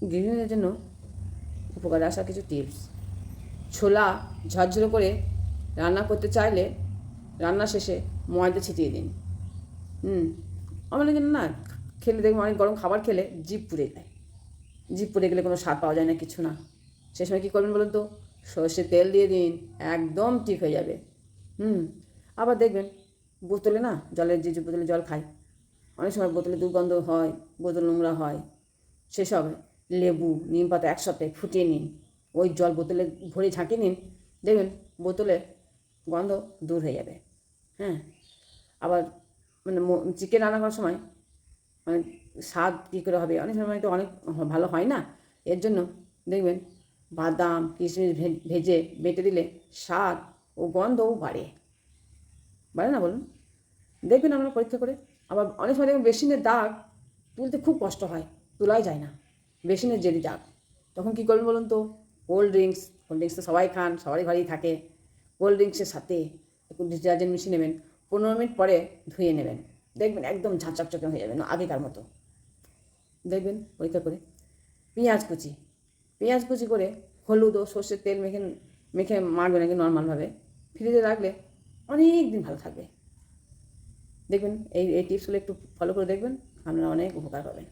গৃহিণীদের জন্য উপকারে আসা কিছু টিপস। ছোলা ঝরঝরে করে রান্না করতে চাইলে রান্না শেষে ময়দা ছিটিয়ে দিন। অনেক না খেলে দেখবেন অনেক গরম খাবার খেলে জিভ পুড়ে যায়, জিভ পুড়ে গেলে কোনো স্বাদ পাওয়া যায় না, কিছু না। সে সময় কী করবেন বলুন তো, সর্ষের তেল দিয়ে দিন, একদম ঠিক হয়ে যাবে। আবার দেখবেন বোতলে না জলের যে বোতলে জল খায়, অনেক সময় বোতলে দুর্গন্ধ হয়, বোতল নোংরা হয়, সেসব লেবু নিম পাতা একসাথে ফুটিয়ে নিন, ওই জল বোতলে ভরে ঝাঁকিয়ে নিন, দেখবেন বোতলে গন্ধ দূর হয়ে যাবে। আবার মানে চিকেন রান্না করার সময় মানে স্বাদ কী করে হবে, অনেক সময় তো অনেক ভালো হয় না। এর জন্য দেখবেন বাদাম কিশমিশ ভেজে বেটে দিলে স্বাদ ও গন্ধও বাড়ে না বলুন? দেখবেন আমরা পরীক্ষা করে। আবার অনেক সময় দেখবেন বেসিনের দাগ তুলতে খুব কষ্ট হয়, তোলাই যায় না, বেসিনের জেদি দাগ। তখন কী করবেন বলুন তো, কোল্ড ড্রিঙ্কস তো সবাই খান, সবারই ঘরেই থাকে। কোল্ড ড্রিঙ্কসের সাথে একটু ডিটারজেন্ট মিশিয়ে নেবেন, 15 মিনিট পরে ধুয়ে নেবেন, দেখবেন একদম ঝাঁচকচকে হয়ে যাবে না আগেকার মতো। দেখবেন পরীক্ষা করে। পেঁয়াজ কুচি করে হলুদ ও সর্ষের তেল মেখে মেখে মারবেন আগে নর্মালভাবে, ফ্রিজে রাখলে অনেক দিন ভালো থাকবে। দেখবেন এই টিপসগুলো একটু ফলো করে দেখবেন, আপনারা অনেক উপকার পাবেন।